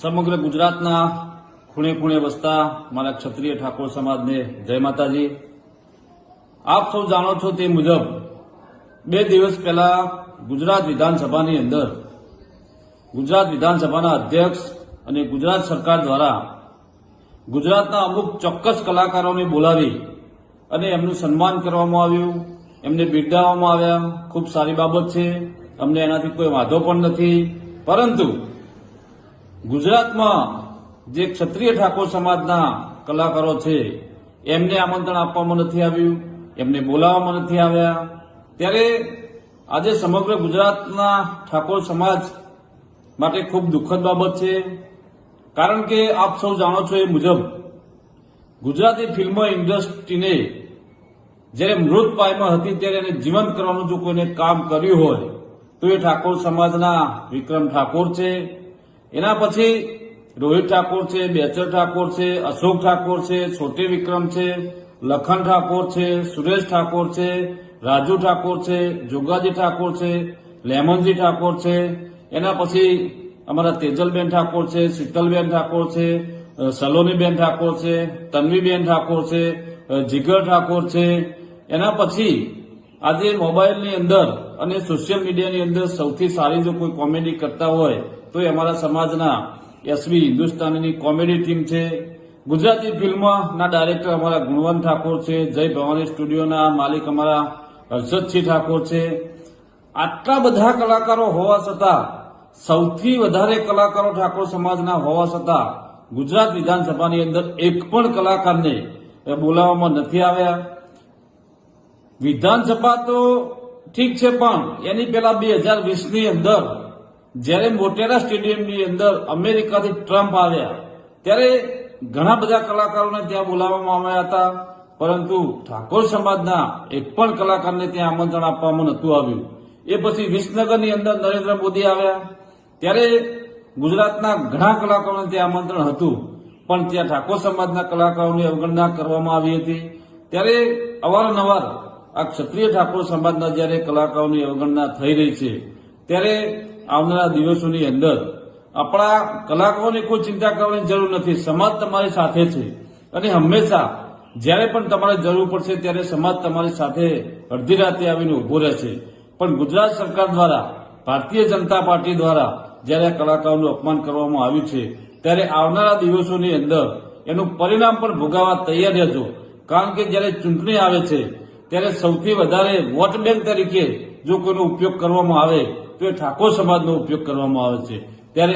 સમગ્ર ગુજરાતના ખૂણે ખૂણે વસતા મારા ક્ષત્રિય ઠાકોર સમાજને જય માતાજી। આપ સૌ જાણો છો તે મુજબ 2 દિવસ પહેલા ગુજરાત વિધાનસભાની અંદર ગુજરાત વિધાનસભાના અધ્યક્ષ અને ગુજરાત સરકાર દ્વારા ગુજરાતના અમુક ચોક્કસ કલાકારોને બોલાવી અને એમનું સન્માન કરવામાં આવ્યું, એમને બિરદાવવામાં આવ્યા। ખૂબ સારી બાબત છે, અમને એનાથી કોઈ વાંધો પણ નથી। પરંતુ ગુજરાતમાં જે ક્ષત્રિય ઠાકોર સમાજના કલાકારો છે એમને આમંત્રણ આપવામાં નથી આવ્યું, એમને બોલાવવામાં નથી આવ્યા। ત્યારે આજે સમગ્ર ગુજરાતના ઠાકોર સમાજ માટે ખૂબ દુઃખદ બાબત છે। કારણ કે આપ સૌ જાણો છો એ મુજબ ગુજરાતી ફિલ્મ ઇન્ડસ્ટ્રીને જ્યારે મૃત પાયમાં હતી ત્યારે એને જીવંત કરવાનું જો કોઈને કામ કર્યું હોય તો એ ઠાકોર સમાજના વિક્રમ ઠાકોર છે, એના પછી રોહિત ઠાકોર છે, બેચર ઠાકોર છે, અશોક ઠાકોર છે, છોટે વિક્રમ છે, લખન ઠાકોર છે, સુરેશ ઠાકોર છે, રાજુ ઠાકોર છે, જોગાજી ઠાકોર છે, લેમનજી ઠાકોર છે, એના પછી અમારા તેજલબેન ઠાકોર છે, શીતલબેન ઠાકોર છે, સલોનીબેન ઠાકોર છે, તન્વીબેન ઠાકોર છે, જીગર ઠાકોર છે। એના પછી આજે મોબાઈલની અંદર અને સોશિયલ મીડિયાની અંદર સૌથી સારી જો કોઈ કોમેડી કરતા હોય તો એ અમારા સમાજના એસવી હિન્દુસ્તાનીની કોમેડી ટીમ છે। ગુજરાતી ફિલ્મના ડાયરેક્ટર અમારા ગુણવંત ઠાકોર છે, જય ભવાની સ્ટુડિયોના માલિક અમારા હર્ષદસિંહ ઠાકોર છે। આટલા બધા કલાકારો હોવા છતાં, સૌથી વધારે કલાકારો ઠાકોર સમાજના હોવા છતાં ગુજરાત વિધાનસભાની અંદર એક પણ કલાકારને બોલાવવામાં નથી આવ્યા। વિધાનસભા તો ઠીક છે, પણ એની પહેલા 2020ની અંદર જ્યારે મોટેરા સ્ટેડિયમની અંદર અમેરિકાથી ટ્રમ્પ આવ્યા ત્યારે ઘણા બધા કલાકારોને ત્યાં બોલાવવામાં આવ્યા હતા, પરંતુ ઠાકોર સમાજના એક પણ કલાકારને ત્યાં આમંત્રણ આપવામાં નહોતું આવ્યું। એ પછી વિસનગરની અંદર નરેન્દ્ર મોદી આવ્યા ત્યારે ગુજરાતના ઘણા કલાકારોને ત્યાં આમંત્રણ હતું, પણ ત્યાં ઠાકોર સમાજના કલાકારોની અવગણના કરવામાં આવી હતી। ત્યારે અવારનવાર આ ક્ષત્રિય ઠાકોર સમાજના જ્યારે કલાકારોની અવગણના થઈ રહી છે ત્યારે આવનારા દિવસોની અંદર આપણા કલાકારોની કોઈ ચિંતા કરવાની જરૂર નથી। સમાજ તમારી સાથે છે અને હંમેશા જ્યારે પણ તમારે જરૂર પડશે ત્યારે સમાજ તમારી સાથે અડધી રાતે આવીને ઉભો રહેશે। પણ ગુજરાત સરકાર દ્વારા, ભારતીય જનતા પાર્ટી દ્વારા જ્યારે આ કલાકારોનું અપમાન કરવામાં આવ્યું છે ત્યારે આવનારા દિવસોની અંદર એનું પરિણામ પણ ભોગવવા તૈયાર રહેજો। કારણ કે જ્યારે ચૂંટણી આવે છે ત્યારે સૌથી વધારે વોટ બેંક તરીકે જો કોઈનો ઉપયોગ કરવામાં આવે તો એ ઠાકોર સમાજનો ઉપયોગ કરવામાં આવે છે। ત્યારે